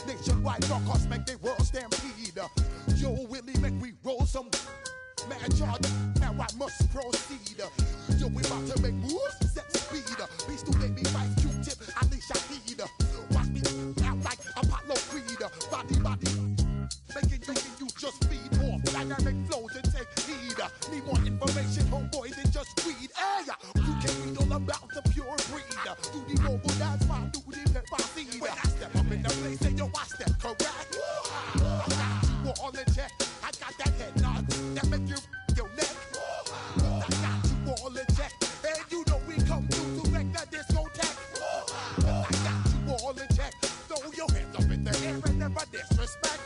Nationwide rockers make the world stampede. Yo, Willie, make we roll some mad charge. Now I must proceed. Yo, we about to make moves, set speed. Beast to make me fight Q-tip, Alicia Heed. Watch me out like Apollo Creed. Body, making you just feed off dynamic flows and take heed. Need more information, homeboy, than just weed. Hey, you can read all about the pure breed. Do the mobile dance, my duty, pepper seed. When I step up in the place, say yo, I step correct. I got you all in check. I got that head nod that make you your neck. I got you all in check. And you know we come through to wreck the discotheque. I got you all in check. Throw your hands up in the air and never disrespect.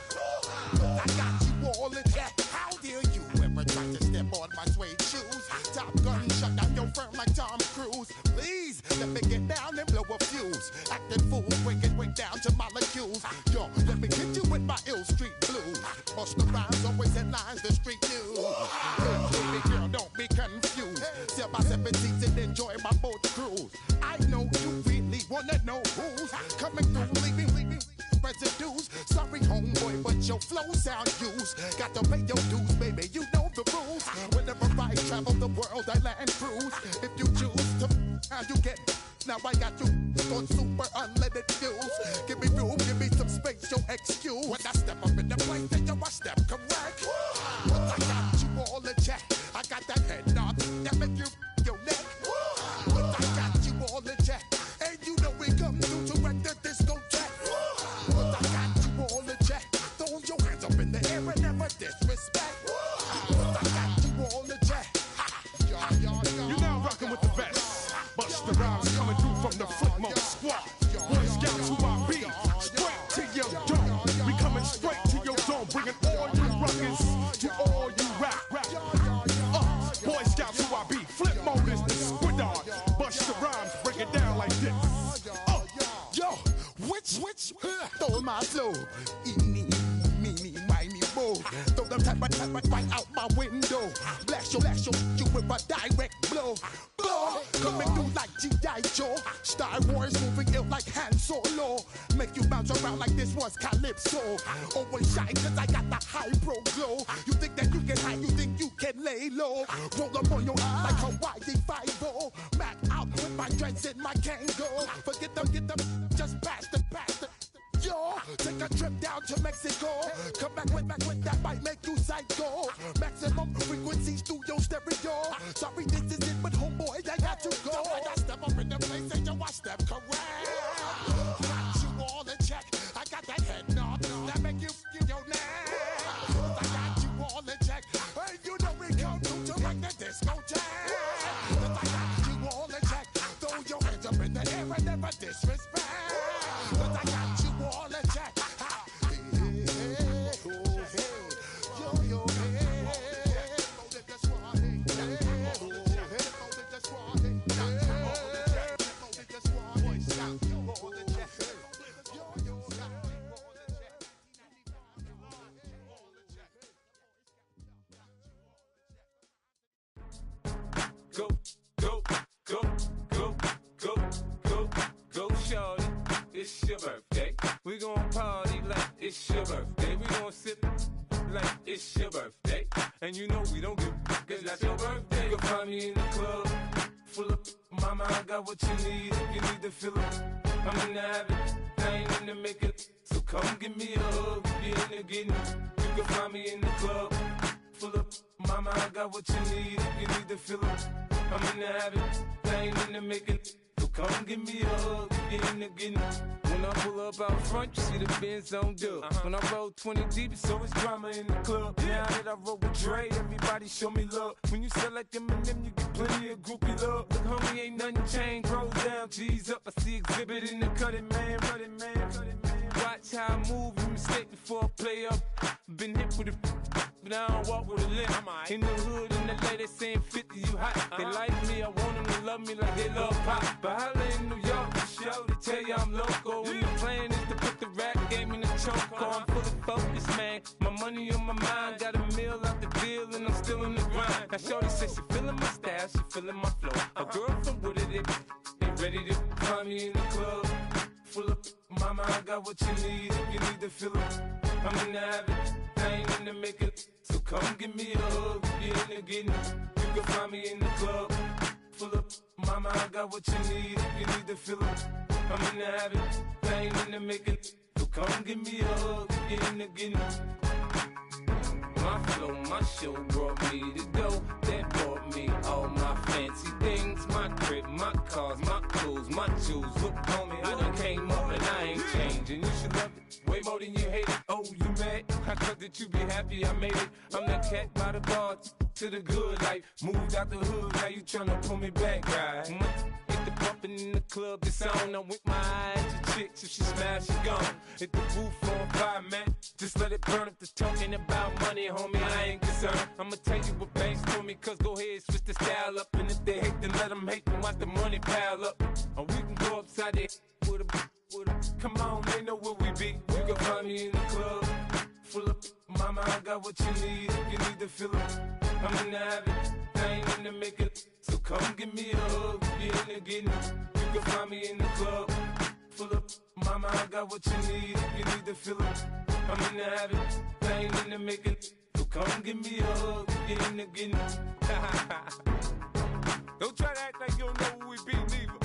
I got you all in check. How dare you ever try to step on my suede shoes? Top Gun shut down your firm like Tom Cruise. Please let me get down and blow a fuse. Acting fool, breaking way down to molecules. Yo, let me hit you with my ill street blues. Bust the rhymes, always headlines the street news. Hey, baby girl, don't be confused. Sell my 7 seats and enjoy my boat cruise. I know you really wanna know who's coming through, leaving residues. Sorry, homeboy, but your flow sound used. Got to pay your dues, baby, you know the rules. Whenever I travel the world, I land cruise. If you choose to, how you get. Now I got you on super unleaded fuels. Give me room, give me some space, your excuse. When I step up in the place, then yo, I step correct. But I got you all in check. I got that head nod that make you your neck. But I got you all in check. And you know we come through to wreck the discotheque. But I got you all in check. Throw your hands up in the air and never disrespect. But I got you all in check. You're now rocking with the best. Bust the rhymes coming through from the footmost squad. Boy Scouts who I be, straight to your dome. We coming straight to your dome, bringing all you ruckus to all you rap. Boy Scouts who I be, flip mode is the squid dog. Bust the rhymes, break it down like this. Yo, which, stole my flow. Eeny, meeny, miny, mo. Throw them type right out my window. Blast you with a direct blow. Coming through like G.I. Joe. Star Wars moving ill like Han Solo. Make you bounce around like this was Calypso. Always shine cause I got the high pro glow. You think that you can hide, you think you can lay low. Roll up on your eye like Hawaii 5-0. Mac out with my dreads in my Kango. Forget them, just pass the. Yo, take a trip down to Mexico. Come back with that might make you psycho. Maximum frequencies through your stereo. Sorry, this is it, but homeboy, I got to go. When I step up in the place, and yo, I step correct. Got you all in check. I got that head nod that make you feel your neck. I got you all in check. Hey, you know we come through to make the discotheque. I got you all in check. Throw your hands up in the air and never disrespect. I got you all in check. Go, shorty. It's your birthday. We gon' party like it's your birthday. We gon' sip like it's your birthday. And you know we don't give a cause that's your birthday. You'll find me in the club, full of mama, I got what you need. If you need to fill up, I'm in the habit, I ain't in the make it. So come give me a hug, if you're in the getting. You can find me in the club, full of mama, I got what you need. If you need to fill up, I'm in the habit, I ain't in the make it. So come give me a hug, if you're in the getting. When I pull up out front, you see the Benz on dub. When I roll 20 deep, it's always drama in the club. Now that I roll with Dre, everybody show me love. When you sell like them and them, you get plenty of groupie love. Look, homie, ain't nothing changed. Rolls down, G's up. I see exhibit in the cutting, man. Watch how I move, you mistake before I play up. Been hit with a but I don't walk with a limp. In the hood, in the lady saying 50, you hot. They like me, I want them to love me like they love pop. But holla in New York, the show, they tell you I'm local. And the plan is to put the rap game in the choke. I'm fully focused, man. My money on my mind, got a meal out the deal, and I'm still in the grind. Now shorty says she feeling my style, she feeling my flow. A girl from Wooded, they ready to find me in the club. Full of mama, I got got what you need if you need to feel it. I'm in the habit, I ain't in the make it. So come give me a hug, you in the getting. You can find me in the club, full of. Mama, I got what you need if you need to feel it. I'm in the habit, I ain't in the make it. So come give me a hug, you in the getting. My flow, my show brought me to go. That brought me all my fancy things. My crib, my cars, my clothes, my jewels. Look on me, I done came up and I ain't changing. You should love it way more than you hate it. Oh, you mad? I thought that you be happy I made it. I'm that cat by the bar to the good life. Moved out the hood, now you tryna pull me back, right? Hit the bumpin' in the club, the sound. I'm with my eyes to chicks. If she smash, she gone. Hit the roof on fire, man. Just let it burn. If the talking about money, homie, I ain't concerned. I'ma tell you what banks told me, cause go ahead, switch the style up. And if they hate, then let them hate, then watch the money pile up. Or we can go upside there with a. Come on, they know where we be. You can find me in the club, full of. Mama, I got what you need if you need to feel it. I'm in the habit, I ain't in the make it. So come give me a hug, you in the getting. You can find me in the club, full of. Mama, I got what you need if you need to feel it. I'm in the habit, I ain't in the make it. So come give me a hug, you in the getting. Don't try to act like you don't know who we be, neither.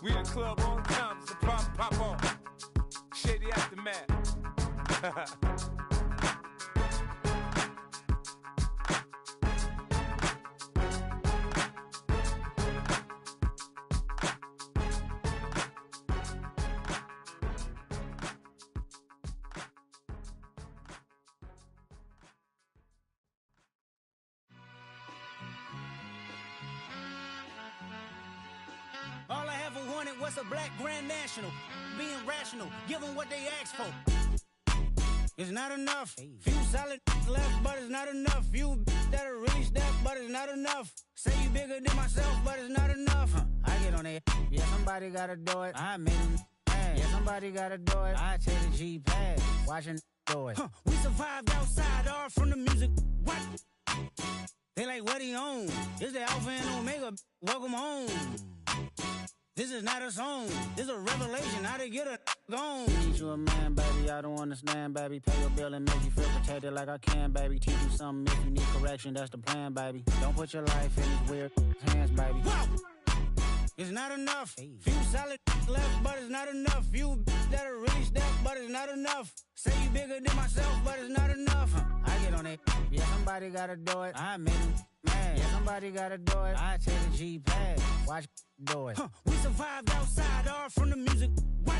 We in the club on time, so pop on. Shady Aftermath. All I ever wanted was a black Grand National. Being rational, give them what they asked for. It's not enough. Few solid left, but it's not enough. Few that'll really step, but it's not enough. Say you bigger than myself, but it's not enough. I get on it. Yeah, somebody gotta do it. I made him mad. Yeah, somebody gotta do it. I take the G-pad. Watching do it. We survived outside, all from the music. What? They like, what he on? This the Alpha and Omega. Welcome home. This is not a song. This is a revelation. How to get a gone. Teach you a man, baby. I don't understand, baby. Pay your bill and make you feel protected like I can, baby. Teach you something if you need correction. That's the plan, baby. Don't put your life in these weird hands, baby. Whoa! It's not enough. Few solid left, but it's not enough. Few that'll really step, but it's not enough. Say you bigger than myself, but it's not enough. I get on it. Yeah, somebody gotta do it. I made him mad. Yeah, somebody gotta do it. I take the G-pad. Watch do it. We survived outside, all from the music. What?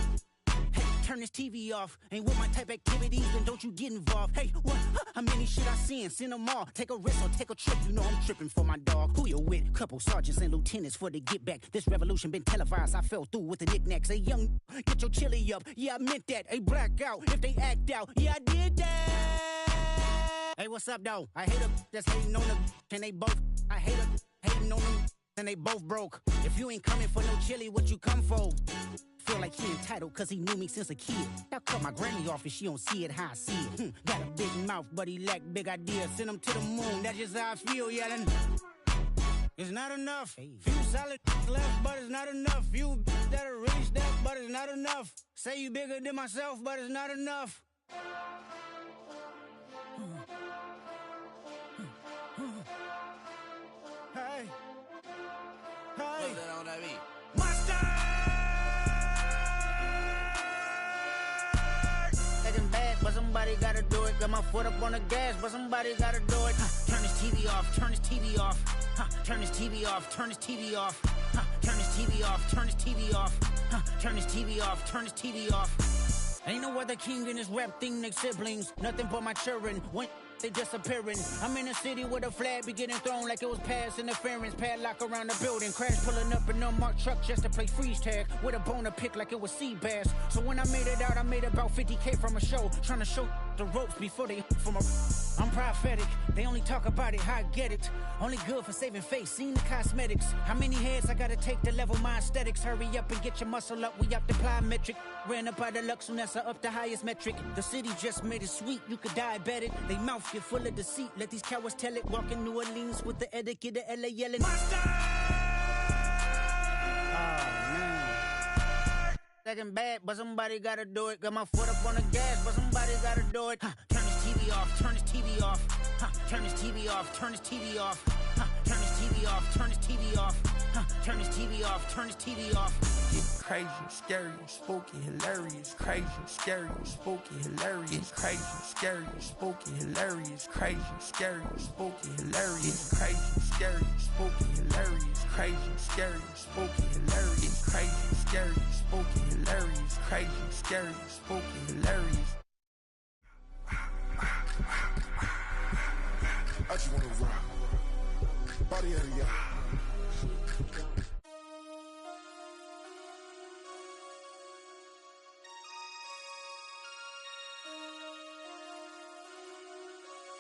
Hey, turn this TV off. Ain't with my type activities, then don't you get involved. Hey, what? How many shit I seen? Send them all. Take a risk or take a trip. You know I'm tripping for my dog. Who you with? Couple sergeants and lieutenants for the get back. This revolution been televised. I fell through with the knickknacks. Hey, young, get your chili up. Yeah, I meant that. Hey, black out if they act out. Yeah, I did that. Hey, what's up, though? I hate them that's hating on them. And they both. I hate them hating on them. And they both broke. If you ain't coming for no chili, what you come for? Feel like he entitled cause he knew me since a kid. I cut my granny off and she don't see it how I see it. Got a big mouth but he lack big ideas. Send him to the moon, that's just how I feel yelling. It's not enough. Few solid left but it's not enough. Few that'll really step but it's not enough. Say you bigger than myself but it's not enough. Hey. Hey. Mustard! Taking back, but somebody gotta do it. Got my foot up on the gas, but somebody gotta do it. Turn this TV off, turn this TV off. Turn this TV off, turn this TV off. Turn this TV off, turn this TV off. Turn this TV off, turn this TV off. Ain't no other king in this rap thing, they siblings. Nothing but my children. When they disappearing. I'm in a city where the flag be getting thrown like it was past interference. Padlock around the building. Crash pulling up an unmarked truck just to play freeze tag. With a bone to pick like it was sea bass. So when I made it out, I made about 50K from a show. Trying to show the ropes before they from a... I'm prophetic. They only talk about it, how I get it. Only good for saving face, seen the cosmetics. How many heads I gotta take to level my aesthetics? Hurry up and get your muscle up, we up the plyometric. Ran up out of luck, soon as I up the highest metric. The city just made it sweet, you could diabetic. They mouth get full of deceit, let these cowards tell it. Walk in New Orleans with the etiquette of LA yelling. Monster! acting bad, but somebody gotta do it. Got my foot up on the gas, but somebody gotta do it. Turn this TV off, turn this TV off. Turn this TV off, turn this TV off. Turn this TV off, turn this TV off. Turn this TV off, turn this TV off. Crazy, scary, spooky, hilarious. Crazy, scary, spooky, hilarious. Crazy, scary, spooky, hilarious. Crazy, scary, spooky, hilarious. Crazy, scary, spooky, hilarious. Crazy, scary, spooky, hilarious. Crazy, scary, spooky, hilarious. Crazy, scary, spooky, hilarious. I just wanna rock. Body area.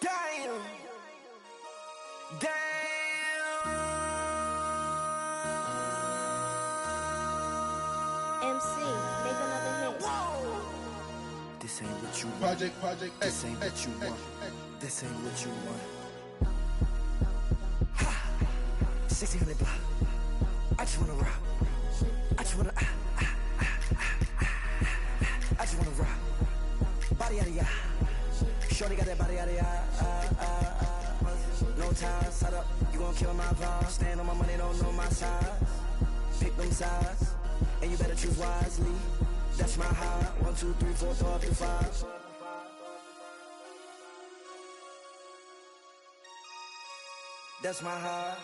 Damn. MC, make another hit. Whoa. This ain't what you want. Project This ain't what you want. This ain't what you want. 1600 block. I just wanna rock. I just wanna I just wanna rock. Body out of ya. Shorty got that body out of ya. No time, set up. You gon' kill my vibe. Stand on my money, don't know my size. Pick them sides, and you better choose wisely. That's my high. 1, 2, 3, 4, throw up to 5. That's my high.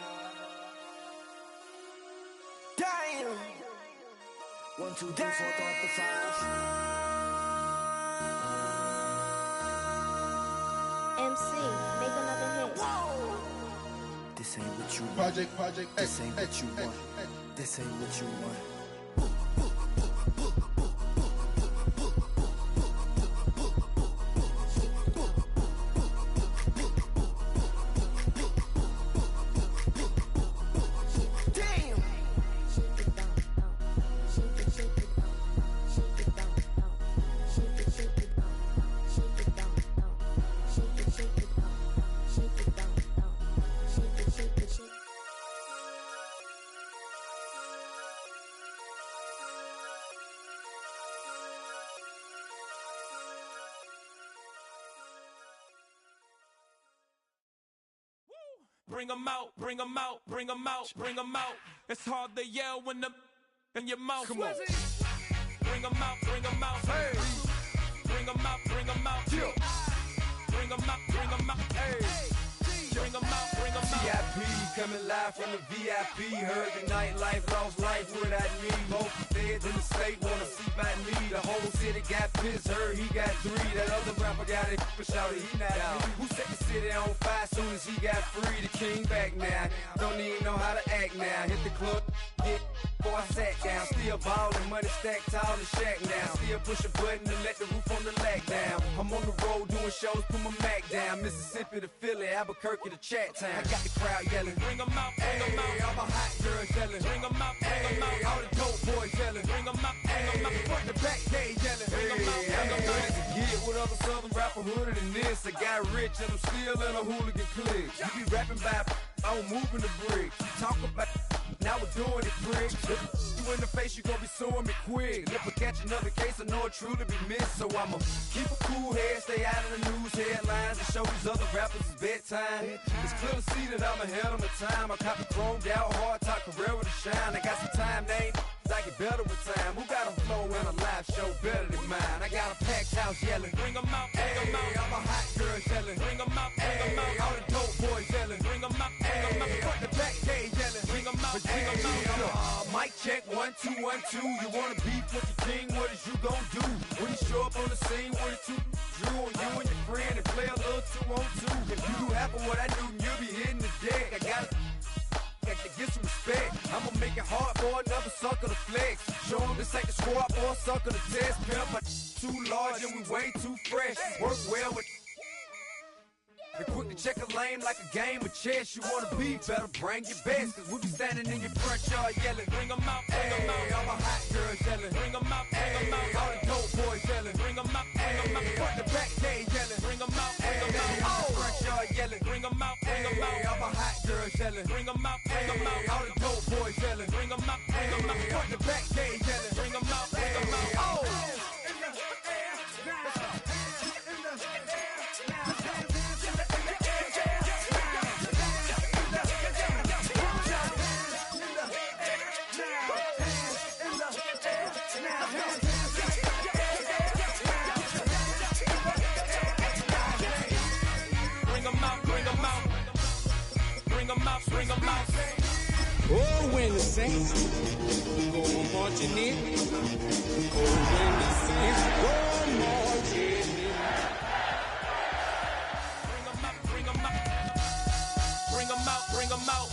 Damn. 1, 2, 3, 4, throw up to 5. MC, make another hit. Whoa. This ain't what you want. Project This ain't what you want. This ain't what you want. Bring 'em out, bring 'em out, bring 'em out, bring 'em out. It's hard to yell when the in your mouth. Come on. Bring 'em out, bring 'em out. Hey. Bring 'em out, bring 'em out. Yeah. Bring 'em out, bring 'em out. Hey. Bring 'em out, bring 'em out. VIP coming live from the VIP. Heard the nightlife, lost life without me. Both feds in the state wanna see by me. The whole city got pissed, heard he got 3. That other rapper got it, but shouted he not out. Who set the city on fire soon as he got free? The king back now, don't even know how to act now. Hit the club, get before I sat down. Still ballin', money stacked tall in shack now. Still push a button to let the roof on the lag down. I'm on the road doing shows, put my Mac down. Mississippi to Philly, Albuquerque to Chat Town. I got the crowd yelling, bring 'em out, bring 'em out. All my hot girls yelling, bring 'em out, bring 'em out. All the dope boys yelling, bring 'em out, bring 'em out. Front the back gate yelling, bring 'em out, bring 'em out. To get with other southern rapper hooded than this. I got rich and I'm still in a hooligan clique. You be rapping by, I'm moving the brick. Talk about, now we're doing it, prick. You in the face, you gon' be suing me quick. If I catch another case, I know it truly be missed. So I'ma keep a cool head, stay out of the news headlines, and show these other rappers it's bedtime. It's clear to see that I'm ahead of my time. I cop the chromed out, hard top career with a shine. I got some time, they ain't I get better with time. Who got a flow and a live show better than mine? I got a packed house yelling, bring 'em out, bring 'em out. All my hot girls yelling, bring 'em out, bring 'em out. All the dope boys yelling, bring 'em out, bring 'em out. Front the back gate yelling, bring 'em out, bring 'em out. Mic check, 1, 2, 1, 2. You wanna beef with the king? What is you gon' do? When you show up on the scene, what is you drew on you and your friend and play a little 2-on-2? If you do half of what I do, you'll be hitting the deck. I got to get some respect. I'ma make it hard for another sucker to flex. Show them this ain't the squad or a sucker to test. Pimp, but too large and we way too fresh. Work well with and quick to check a lane like a game of chess. You wanna be better, bring your best. Cause we be standing in your front yard yelling, bring 'em out, bring 'em out. All my hot girls yelling, bring 'em out, bring 'em out. All the dope boys yelling, bring 'em out, bring 'em out. Front the back gate yelling, bring 'em out, bring 'em out. All the front yard yelling, bring 'em out, bring 'em out. All my hot girls yelling, bring 'em out, bring 'em out. All the dope boys yelling, bring 'em out, bring 'em out. Front the back gate yelling, bring 'em out, bring 'em out. saints go marching in. Oh, when the saints go marching in. Bring 'em out, bring 'em out. Bring 'em out, bring 'em out.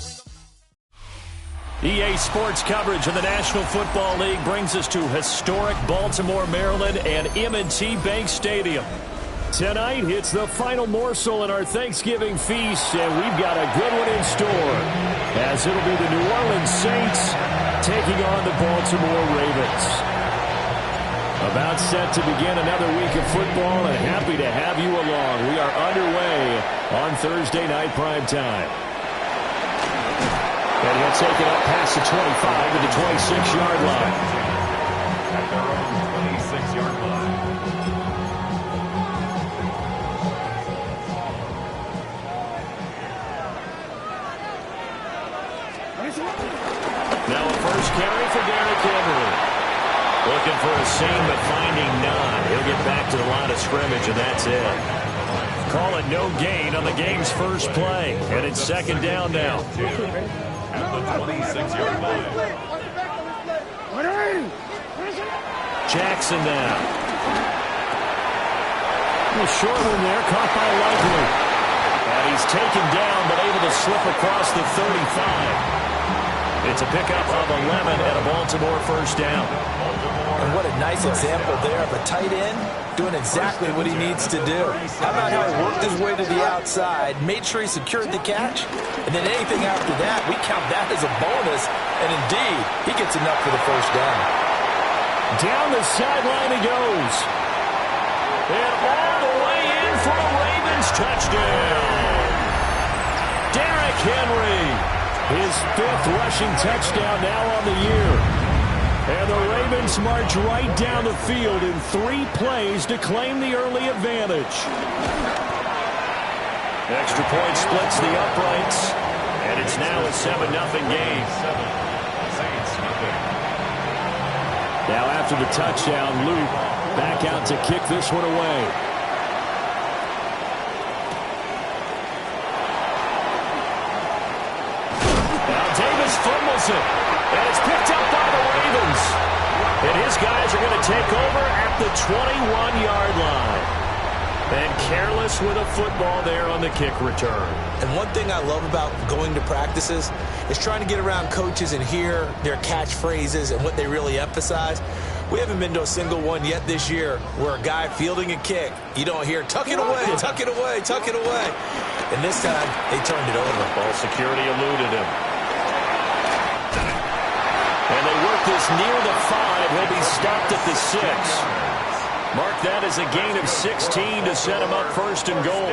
EA Sports coverage of the National Football League brings us to historic Baltimore, Maryland and M&T Bank Stadium. Tonight, it's the final morsel in our Thanksgiving feast, and we've got a good one in store, as it'll be the New Orleans Saints taking on the Baltimore Ravens. About set to begin another week of football, and happy to have you along. We are underway on Thursday night primetime. And he'll take it up past the 25 to the 26-yard line. At their own 26-yard line. Now a first carry for Derrick Henry. Looking for a seam, but finding none. He'll get back to the line of scrimmage, and that's it. Call it no gain on the game's first play. And it's second down now. At the 26-yard line. Jackson now. A short one there, caught by Likely. And he's taken down, but able to slip across the 35. It's a pickup of 11 and a Baltimore first down. And what a nice example there of a tight end doing exactly what he needs to do. How about how he worked his way to the outside, made sure he secured the catch, and then anything after that, we count that as a bonus, and indeed, he gets enough for the first down. Down the sideline he goes. And all the way in for a Ravens touchdown. Derrick Henry, his 5th rushing touchdown now on the year. And the Ravens march right down the field in 3 plays to claim the early advantage. Extra point splits the uprights, and it's now a 7-0 game. Now after the touchdown, Luke back out to kick this one away. Now Davis fumbles it, and it's picked up by the Ravens. And his guys are going to take over at the 21-yard line. And careless with a football there on the kick return. And one thing I love about going to practices is trying to get around coaches and hear their catchphrases and what they really emphasize. We haven't been to a single one yet this year where a guy fielding a kick, you don't hear, tuck it away, tuck it away, tuck it away. And this time, they turned it over. Ball security eluded him. And they work this near the 5. He'll be stopped at the 6. Mark that as a gain of 16 to set him up first and goal.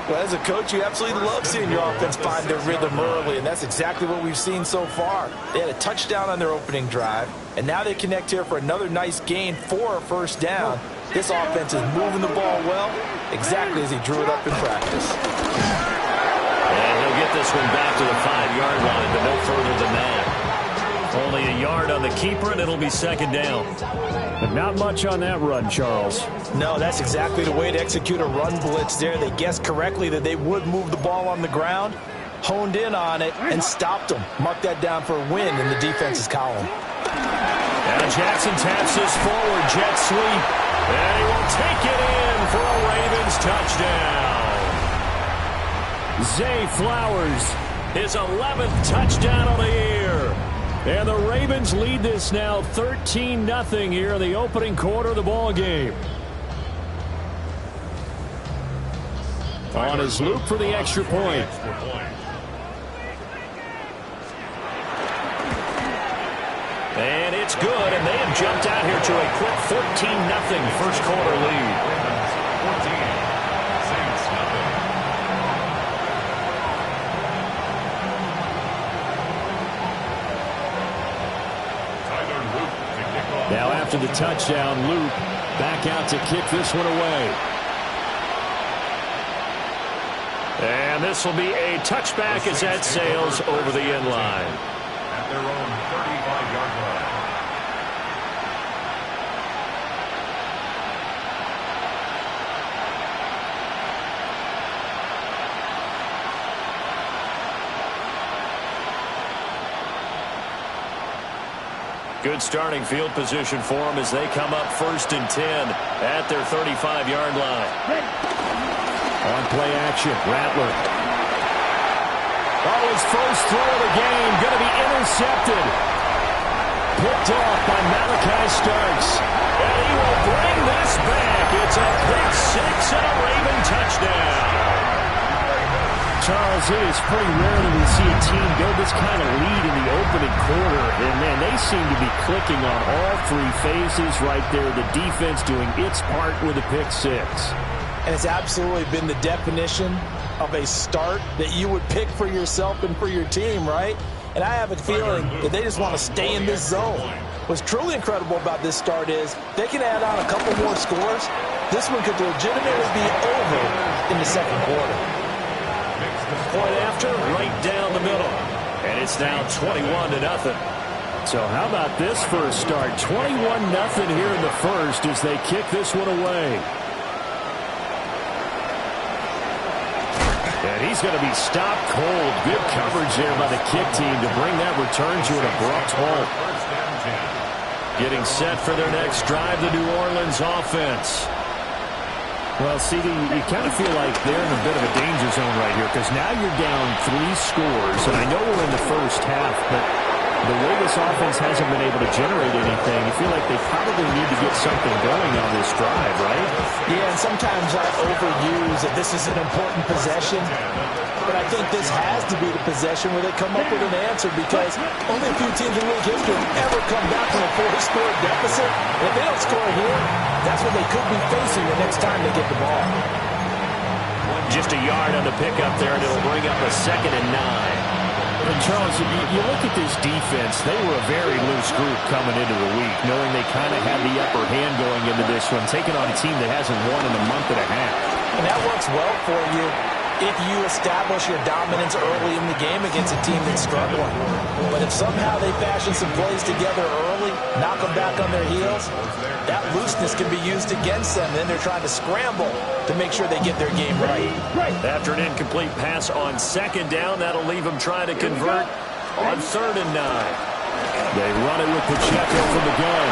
Well, as a coach, you absolutely love seeing your offense find their rhythm early, and that's exactly what we've seen so far. They had a touchdown on their opening drive, and now they connect here for another nice gain for a first down. This offense is moving the ball well, exactly as he drew it up in practice. And he'll get this one back to the 5-yard line, but no further than that. Only a yard on the keeper, and it'll be second down. But not much on that run, Charles. No, that's exactly the way to execute a run blitz there. They guessed correctly that they would move the ball on the ground, honed in on it, and stopped them. Mark that down for a win in the defense's column. Now Jackson taps this forward, jet sweep, and he will take it in for a Ravens touchdown. Zay Flowers, his 11th touchdown of the year. And the Ravens lead this now 13-0 here in the opening quarter of the ball game. On his loop for the extra point. And it's good, and they have jumped out here to a quick 14-0 first quarter lead. 14. Now after the touchdown, Luke back out to kick this one away. And this will be a touchback as that sails over the end line. At their own 35-yard line. Good starting field position for them as they come up 1st and 10 at their 35-yard line. On play action, Rattler. Oh, his first throw of the game going to be intercepted. Picked off by Malachi Starks. And he will bring this back. It's a pick six and a Raven touchdown. Charles, it is pretty rare that we see a team build this kind of lead in the opening quarter. And, man, they seem to be clicking on all three phases right there. The defense doing its part with a pick six. And it's absolutely been the definition of a start that you would pick for yourself and for your team, right? And I have a feeling that they just want to stay in this zone. What's truly incredible about this start is they can add on a couple more scores. This one could legitimately be over in the second quarter. Point after, right down the middle. And it's now 21-0. So how about this for a start? 21-0 here in the first as they kick this one away. And he's going to be stopped cold. Good coverage there by the kick team to bring that return to an abrupt halt. Getting set for their next drive, the New Orleans offense. Well, CD, you kind of feel like they're in a bit of a danger zone right here because now you're down 3 scores, and I know we're in the first half, but the way this offense hasn't been able to generate anything, you feel like they probably need to get something going on this drive, right? Yeah, and sometimes I overuse that this is an important possession, but I think this has to be the possession where they come up with an answer because only a few teams in league history have ever come back from a 4-score deficit. If they don't score here, that's what they could be facing the next time they get the ball. Just a yard on the pickup there, and it'll bring up a 2nd and 9. And Charles, you look at this defense, they were a very loose group coming into the week, knowing they kind of had the upper hand going into this one, taking on a team that hasn't won in a month and a half. And that works well for you if you establish your dominance early in the game against a team that's struggling. But if somehow they fashion some plays together early, knock them back on their heels, that looseness can be used against them. Then they're trying to scramble to make sure they get their game right. After an incomplete pass on 2nd down, that'll leave them trying to convert on 3rd and 9. They run it with Pacheco from the gun.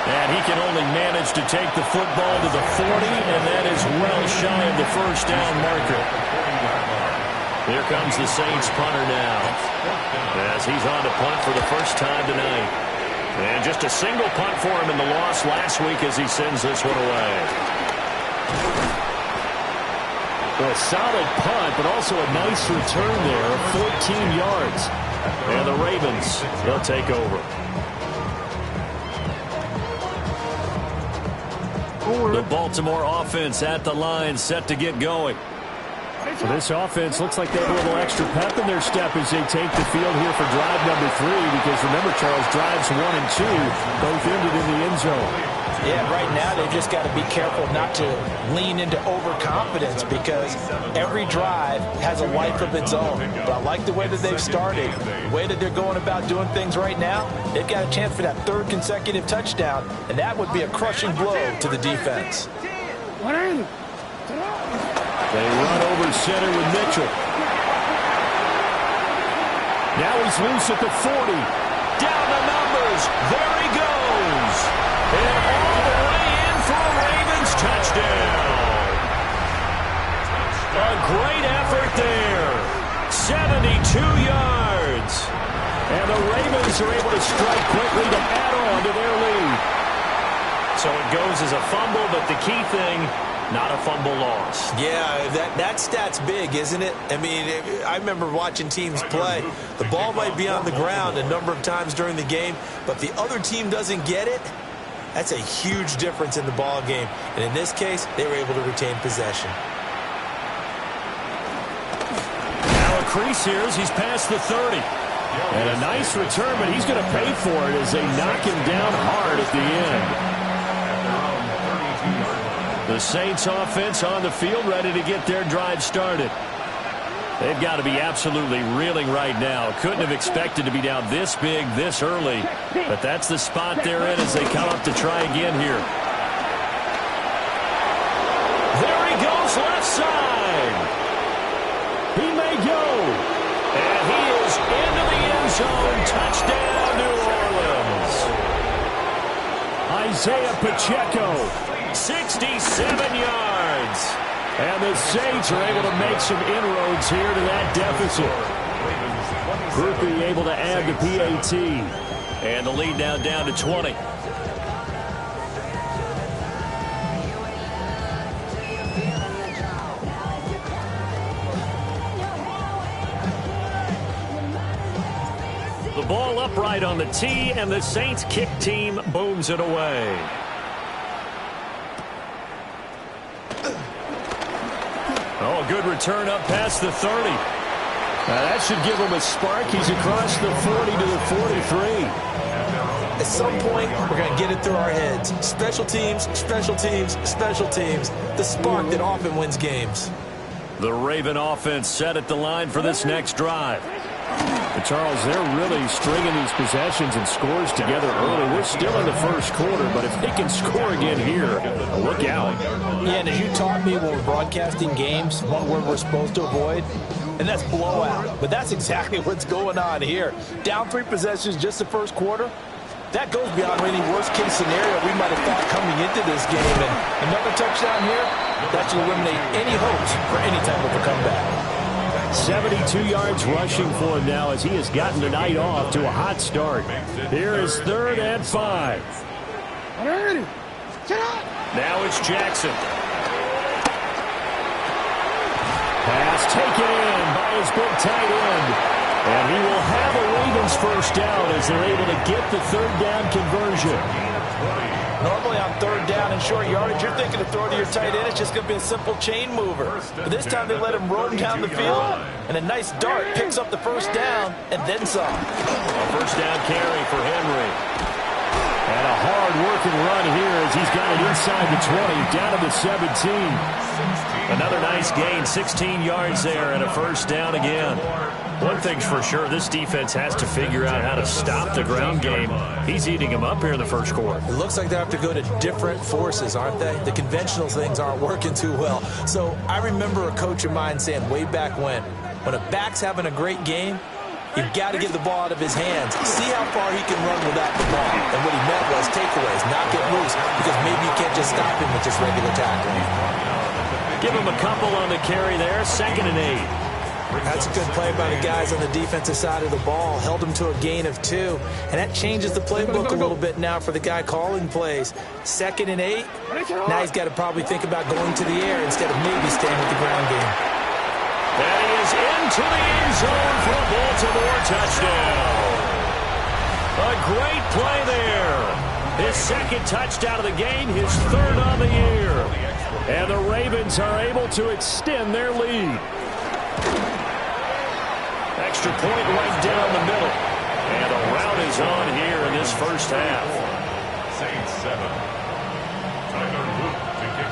And he can only manage to take the football to the 40, and that is well shy of the first down marker. Here comes the Saints punter now, as he's on to punt for the first time tonight. And just a single punt for him in the loss last week as he sends this one away. A solid punt, but also a nice return there of 14 yards. And the Ravens, they'll take over. The Baltimore offense at the line, set to get going. So this offense looks like they have a little extra pep in their step as they take the field here for drive number 3, because remember, Charles, drives 1 and 2 both ended in the end zone. Yeah, right now they've just got to be careful not to lean into overconfidence because every drive has a life of its own. But I like the way that they've started, the way that they're going about doing things right now. They've got a chance for that 3rd consecutive touchdown, and that would be a crushing blow to the defense. They run over center with Mitchell. Now he's loose at the 40. Down the numbers. There he goes. And all the way in for a Ravens touchdown. A great effort there. 72 yards. And the Ravens are able to strike quickly to add on to their lead. So it goes as a fumble, but the key thing, not a fumble loss. Yeah, that stat's big, isn't it? I mean, I remember watching teams play. The ball might be on the ground a number of times during the game, but if the other team doesn't get it, that's a huge difference in the ball game. And in this case, they were able to retain possession. Now a crease here as he's past the 30. And a nice return, but he's going to pay for it as they knock him down hard at the end. The Saints offense on the field, ready to get their drive started. They've got to be absolutely reeling right now. Couldn't have expected to be down this big, this early. But that's the spot they're in as they come up to try again here. There he goes, left side. He may go. And he is into the end zone. Touchdown, New Orleans. Isaiah Pacheco, 67 yards. And the Saints are able to make some inroads here to that deficit. Groupie able to add the PAT. And the lead now down to 20. The ball upright on the tee, and the Saints kick team booms it away. Oh, good return up past the 30. That should give him a spark. He's across the 40 to the 43. At some point, we're going to get it through our heads. Special teams, special teams, special teams. The spark that often wins games. The Raven offense set at the line for this next drive. But Charles, they're really stringing these possessions and scores together early. We're still in the first quarter, but if they can score again here, look out. Yeah, and as you taught me when we're broadcasting games, one word we're supposed to avoid, and that's blowout. But that's exactly what's going on here. Down 3 possessions just the first quarter. That goes beyond any worst-case scenario we might have thought coming into this game. And another touchdown here, that should eliminate any hopes for any type of a comeback. 72 yards rushing for him now as he has gotten the night off to a hot start. Here is 3rd and 5. Now it's Jackson. Pass taken in by his big tight end. And he will have a Ravens first down as they're able to get the 3rd down conversion. Normally on 3rd down and short yardage, you're thinking to throw to your tight end. It's just going to be a simple chain mover. But this time they let him roam down the field, and a nice dart picks up the first down and then some. A first down carry for Henry. And a hard-working run here as he's got it inside the 20, down to the 17. Another nice gain, 16 yards there, and a first down again. One thing's for sure, this defense has to figure out how to stop the ground game. He's eating them up here in the first quarter. It looks like they have to go to different forces, aren't they? The conventional things aren't working too well. So I remember a coach of mine saying way back when a back's having a great game, you've got to get the ball out of his hands. See how far he can run without the ball. And what he meant was takeaways, not get loose, because maybe you can't just stop him with just regular tackling. Give him a couple on the carry there, 2nd and 8. That's a good play by the guys on the defensive side of the ball. Held him to a gain of 2. And that changes the playbook a little bit now for the guy calling plays. 2nd and 8. Now he's got to probably think about going to the air instead of maybe staying with the ground game. And he is into the end zone for a Baltimore touchdown. A great play there. His 2nd touchdown of the game, his 3rd on the year. And the Ravens are able to extend their lead. Extra point right down the middle. And a rout is on here in this first half.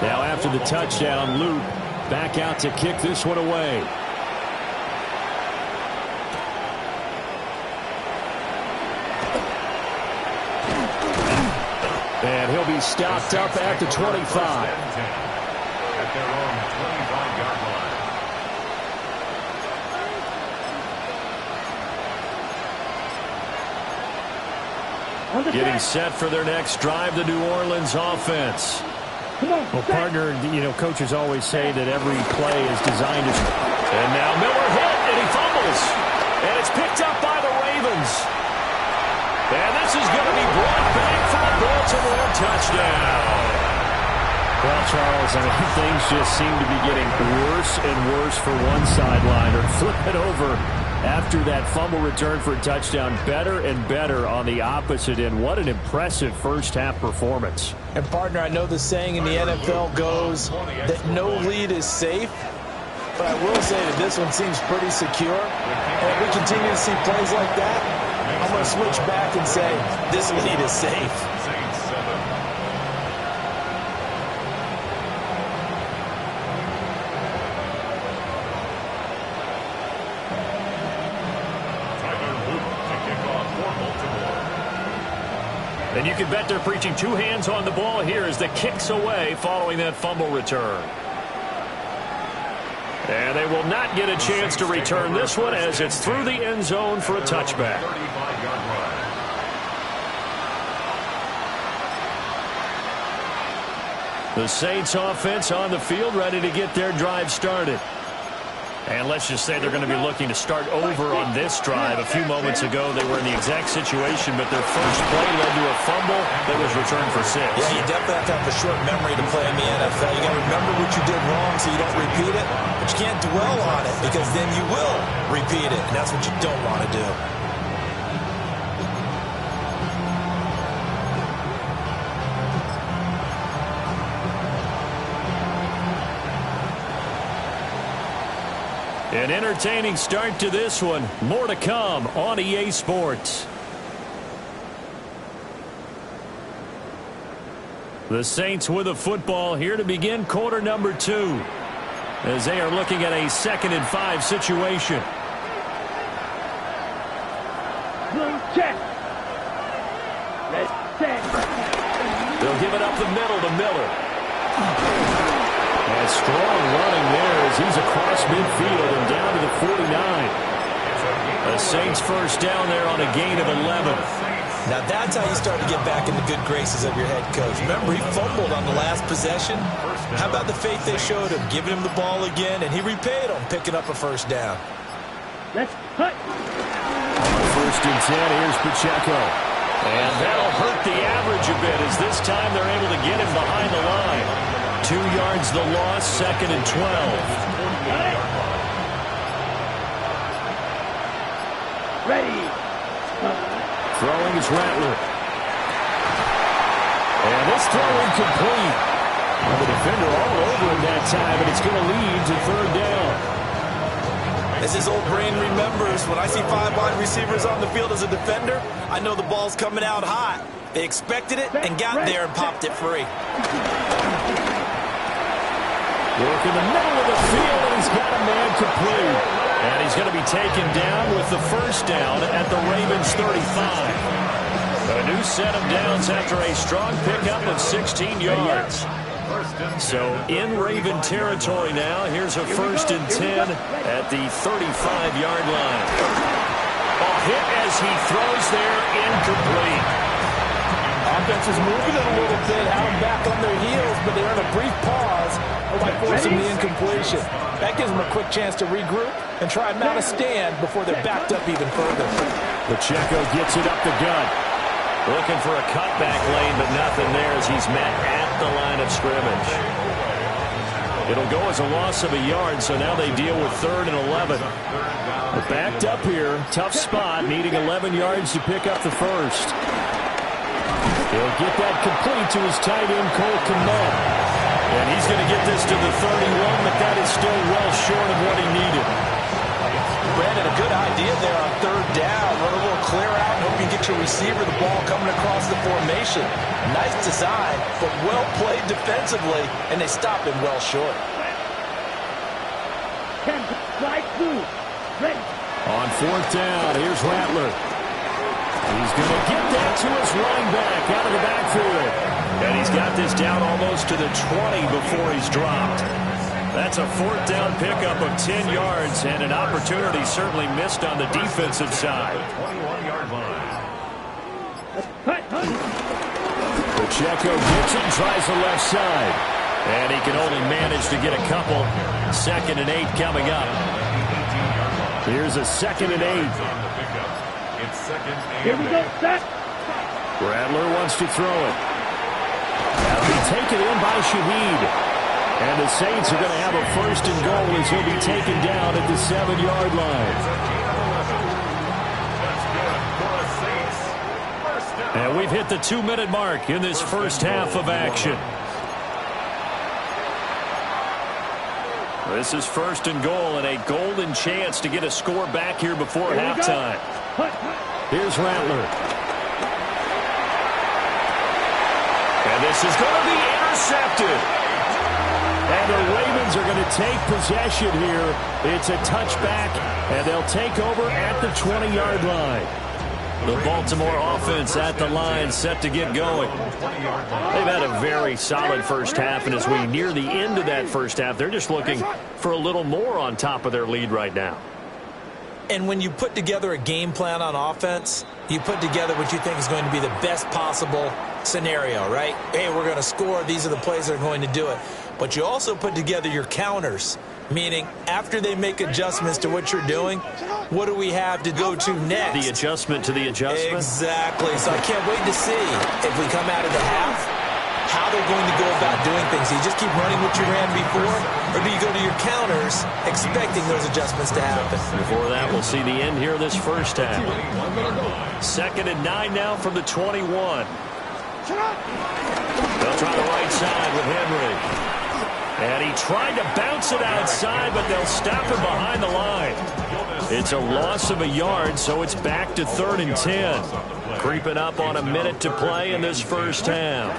Now after the touchdown, Luke back out to kick this one away. And he'll be stopped up at the 25. At their own 25-yard line. Getting set for their next drive, the New Orleans offense. Well, partner, coaches always say that every play is designed to... And now Miller hit, and he fumbles. And it's picked up by the Ravens. And this is going to be brought back for a Baltimore touchdown. Well, Charles, things just seem to be getting worse and worse for one sideline. Or flip it over after that fumble return for a touchdown. Better and better on the opposite end. What an impressive first-half performance. And, partner, I know the saying in the NFL goes that no lead is safe. But I will say that this one seems pretty secure. And if we continue to see plays like that, I'm going to switch back and say this lead is safe. And you can bet they're preaching 2 hands on the ball here as the kick's away following that fumble return. And they will not get a chance to return this one as it's through the end zone for a touchback. The Saints offense on the field, ready to get their drive started. And let's just say they're going to be looking to start over on this drive. A few moments ago, they were in the exact situation, but their first play led to a fumble that was returned for 6. Yeah, you definitely have to have a short memory to play in the NFL. You got to remember what you did wrong so you don't repeat it, but you can't dwell on it because then you will repeat it, and that's what you don't want to do. An entertaining start to this one. More to come on EA Sports. The Saints with a football here to begin quarter number 2, as they are looking at a 2nd and 5 situation. They'll give it up the middle to Miller. A strong running there as he's across midfield and down to the 49. The Saints first down there on a gain of 11. Now that's how you start to get back in the good graces of your head coach. Remember, he fumbled on the last possession. How about the faith they showed him, giving him the ball again, and he repaid him, picking up a first down. Let's cut. On 1st and 10, here's Pacheco. And that'll hurt the average a bit as this time they're able to get him behind the line. 2 yards the loss, 2nd and 12. Ready. Throwing is Rattler. And this throw incomplete. Well, the defender all over him that time, and it's going to lead to 3rd down. As his old brain remembers, when I see 5 wide receivers on the field as a defender, I know the ball's coming out hot. They expected it and got there and popped it free. Work in the middle of the field, and he's got a man complete. And he's going to be taken down with the first down at the Ravens 35. A new set of downs after a strong pickup of 16 yards. So in Raven territory now, here's a 1st and 10 at the 35-yard line. A hit as he throws there, incomplete. Offense is moving it a little bit, have them back on their heels, but they're in a brief pause by forcing the incompletion. That gives them a quick chance to regroup and try and mount a stand before they're backed up even further. Pacheco gets it up the gut. Looking for a cutback lane, but nothing there as he's met at the line of scrimmage. It'll go as a loss of a yard, so now they deal with 3rd and 11. But backed up here, tough spot, needing 11 yards to pick up the first. He'll get that complete to his tight end, Cole Kmet. And he's going to get this to the 31, but that is still well short of what he needed. Brandon, a good idea there on 3rd down. Run a little clear out and hope you get your receiver the ball coming across the formation. Nice design, but well played defensively, and they stop him well short. On 4th down, here's Rattler. He's going to get that to his running back out of the backfield. And he's got this down almost to the 20 before he's dropped. That's a 4th down pickup of 10 yards and an opportunity certainly missed on the defensive side. 21-yard line. Pacheco gets it and tries the left side. And he can only manage to get a couple. 2nd and 8 coming up. Here's a 2nd and 8. Here we go, set. Rattler wants to throw it. That'll be taken in by Shaheed. And the Saints are going to have a 1st and goal as he'll be taken down at the 7-yard line. And we've hit the 2-minute mark in this first half of action. This is 1st and goal and a golden chance to get a score back here before halftime. Here's Rattler. And this is going to be intercepted. And the Ravens are going to take possession here. It's a touchback, and they'll take over at the 20-yard line. The Baltimore offense at the line, set to get going. They've had a very solid first half, and as we near the end of that first half, they're just looking for a little more on top of their lead right now. And when you put together a game plan on offense, you put together what you think is going to be the best possible scenario, right? Hey, we're going to score. These are the plays that are going to do it. But you also put together your counters, meaning after they make adjustments to what you're doing, what do we have to go to next? The adjustment to the adjustment? Exactly. So I can't wait to see if we come out of the half, how they're going to go about doing things. Do you just keep running what you ran before, or do you go to your counters expecting those adjustments to happen? Before that, we'll see the end here of this first half. 2nd and 9 now from the 21. They'll try the right side with Henry. And he tried to bounce it outside, but they'll stop him behind the line. It's a loss of a yard, so it's back to 3rd and 10. Creeping up on a minute to play in this first half.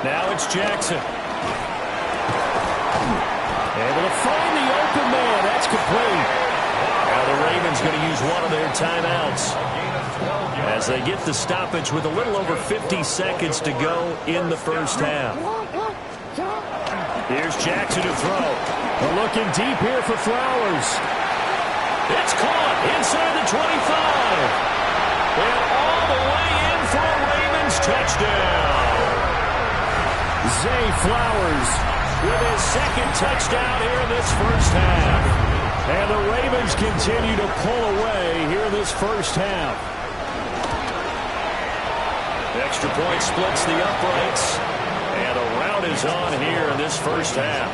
Now it's Jackson. Able to find the open man. That's complete. Now the Ravens going to use one of their timeouts as they get the stoppage with a little over 50 seconds to go in the first half. Here's Jackson to throw. We're looking deep here for Flowers. It's caught inside the 25. And all the way in for a Ravens touchdown. Zay Flowers with his 2nd touchdown here in this first half. And the Ravens continue to pull away here in this first half. Extra point splits the uprights. And a rout is on here in this first half.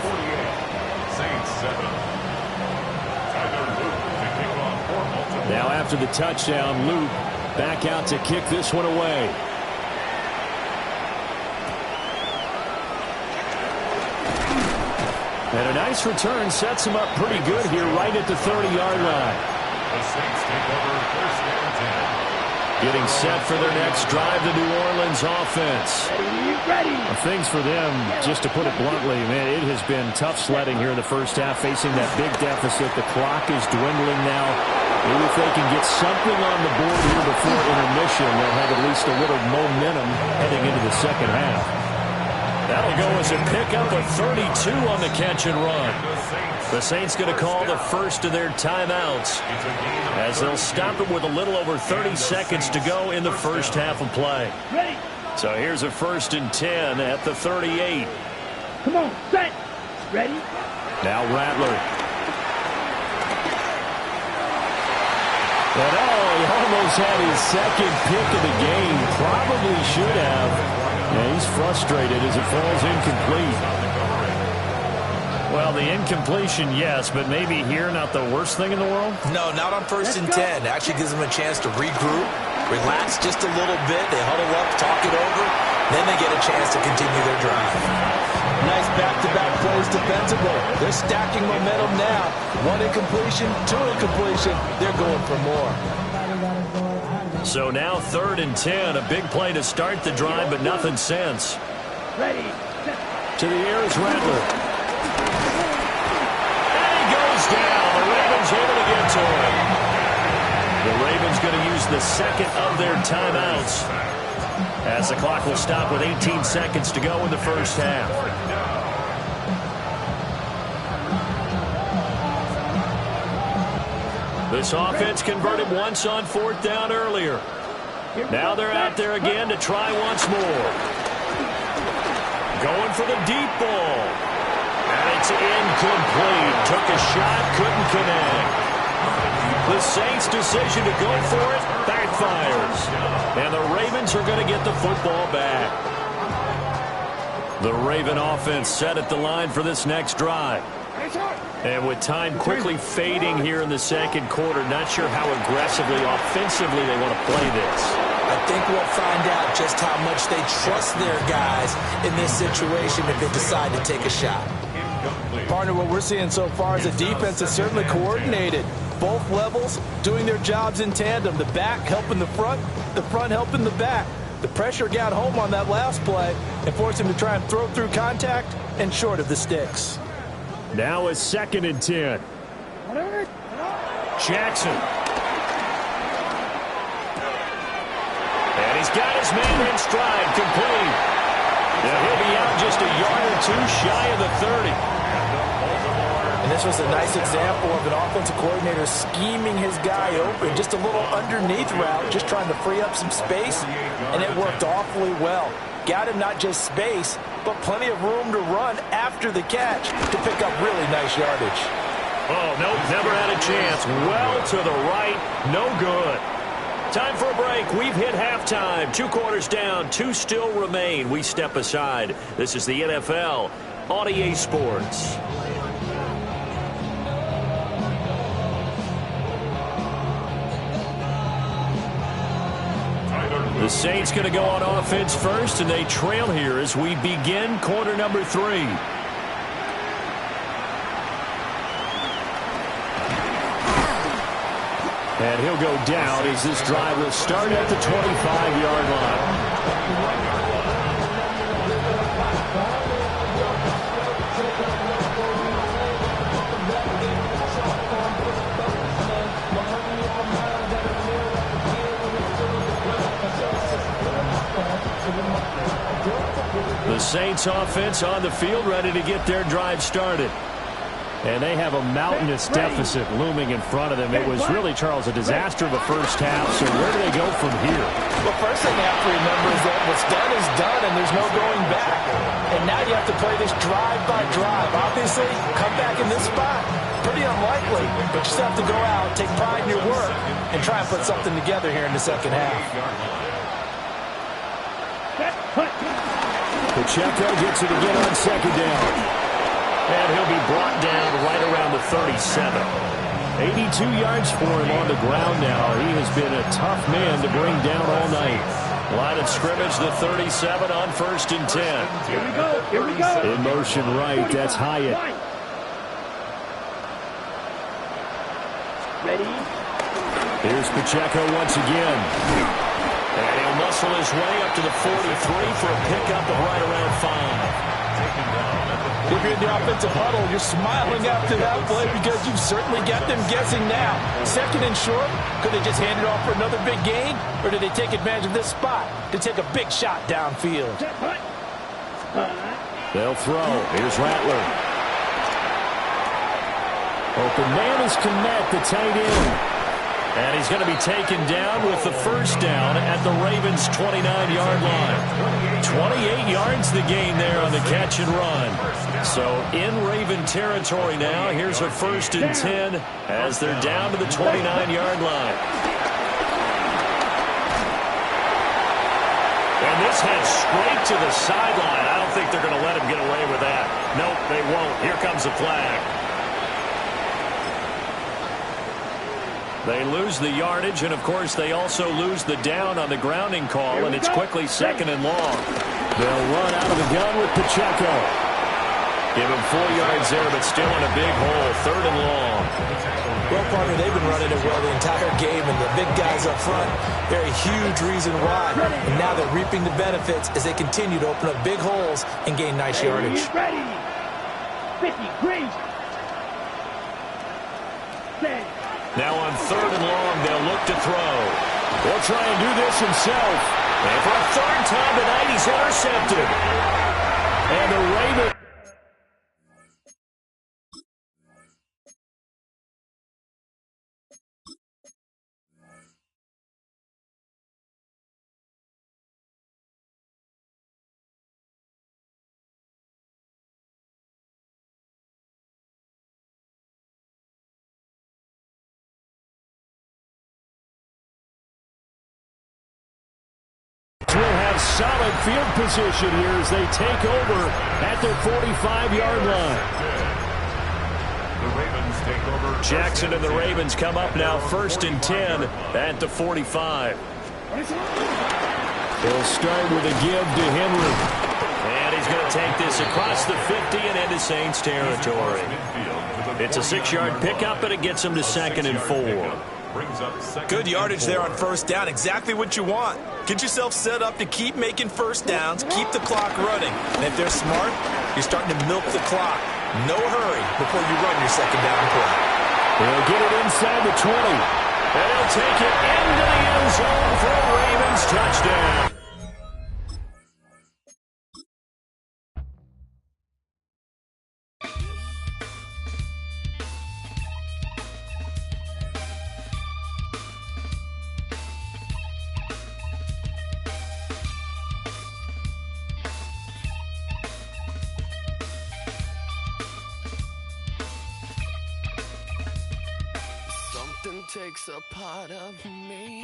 Now after the touchdown, Luke back out to kick this one away. And a nice return sets him up pretty good here right at the 30-yard line. The Saints take over 1st and 10. Getting set for their next drive, the New Orleans offense. Ready. Things for them, just to put it bluntly, man, it has been tough sledding here in the first half, facing that big deficit. The clock is dwindling now. Maybe if they can get something on the board here before intermission, they'll have at least a little momentum heading into the second half. That'll go as a pickup of 32 on the catch and run. The Saints going to call the first of their timeouts as they'll stop it with a little over 30 seconds to go in the first half of play. So here's a 1st and 10 at the 38. Come on, set. Ready? Now Rattler. And he almost had his 2nd pick of the game. Probably should have. Yeah, he's frustrated as it falls incomplete. Well, the incompletion, yes, but maybe here not the worst thing in the world? No, not on 1st and 10. Actually gives them a chance to regroup, relax just a little bit. They huddle up, talk it over. Then they get a chance to continue their drive. Nice back-to-back plays defensively. They're stacking momentum now. 1 incompletion, 2 incompletion. They're going for more. So now 3rd and 10. A big play to start the drive, but nothing since. Ready. To the air is Rattler. And he goes down. The Ravens able to get to him. The Ravens going to use the 2nd of their timeouts as the clock will stop with 18 seconds to go in the first half. This offense converted once on 4th down earlier. Now they're out there again to try once more. Going for the deep ball. And it's incomplete. Took a shot, couldn't connect. The Saints' decision to go for it backfires. And the Ravens are going to get the football back. The Raven offense set at the line for this next drive. And with time quickly fading here in the 2nd quarter, not sure how aggressively, offensively they want to play this. I think we'll find out just how much they trust their guys in this situation if they decide to take a shot. Partner, what we're seeing so far is the defense is certainly coordinated. Both levels doing their jobs in tandem. The back helping the front helping the back. The pressure got home on that last play and forced him to try and throw through contact and short of the sticks. Now a 2nd and 10. Jackson. And he's got his man in stride, complete. Now he'll be out just a yard or two shy of the 30. And this was a nice example of an offensive coordinator scheming his guy open, just a little underneath route, just trying to free up some space, and it worked awfully well. Got him not just space, but plenty of room to run after the catch to pick up really nice yardage. Oh, nope, never had a chance. Well to the right, no good. Time for a break. We've hit halftime. 2 quarters down, 2 still remain. We step aside. This is the NFL on EA Sports. The Saints going to go on offense first, and they trail here as we begin quarter number 3. And he'll go down as this drive will start at the 25-yard line. The Saints offense on the field, ready to get their drive started. And they have a mountainous deficit looming in front of them. It was really, Charles, a disaster of a first half. So where do they go from here? Well, first thing you have to remember is that what's done is done, and there's no going back. And now you have to play this drive by drive. Obviously, come back in this spot, pretty unlikely. But you still have to go out, take pride in your work, and try and put something together here in the second half. Pacheco gets it again on second down. And he'll be brought down right around the 37. 82 yards for him on the ground now. He has been a tough man to bring down all night. Line of scrimmage, the 37 on 1st and 10. Here we go. Here we go. In motion right. That's Hyatt. Ready? Here's Pacheco once again. And he'll muscle his way up to the 43 for a pickup of right around 5. If you're in the offensive huddle, you're smiling after that play because you've certainly got them guessing now. Second and short, could they just hand it off for another big gain? Or did they take advantage of this spot to take a big shot downfield? They'll throw. Here's Rattler. Open man is Kmet, the tight end. And he's going to be taken down with the first down at the Ravens' 29-yard line. 28 yards the gain there on the catch and run. So in Raven territory now, here's a 1st and 10 as they're down to the 29-yard line. And this heads straight to the sideline. I don't think they're going to let him get away with that. Nope, they won't. Here comes a flag. They lose the yardage, and, of course, they also lose the down on the grounding call, and it's quickly 2nd and long. They'll run out of the gun with Pacheco. Give him 4 yards there, but still in a big hole, 3rd and long. Well, partner, they've been running it well the entire game, and the big guys up front, they're a huge reason why. And now they're reaping the benefits as they continue to open up big holes and gain nice yardage. Ready. 50, green. Now on 3rd and long, they'll look to throw. He'll try and do this himself. And for a 3rd time tonight, he's intercepted. And the Ravens. Will have solid field position here as they take over at their 45-yard line. The Ravens take over. Jackson and the Ravens come up now 1st and 10 at the 45. He'll start with a give to Henry. And he's going to take this across the 50 and into Saints territory. It's a 6-yard pickup, and it gets him to 2nd and 4. Good yardage there on 1st down. Exactly what you want. Get yourself set up to keep making 1st downs, keep the clock running. And if they're smart, you're starting to milk the clock. No hurry before you run your 2nd down play. They'll get it inside the 20. And he'll take it into the end zone for a Ravens touchdown. takes a part of me.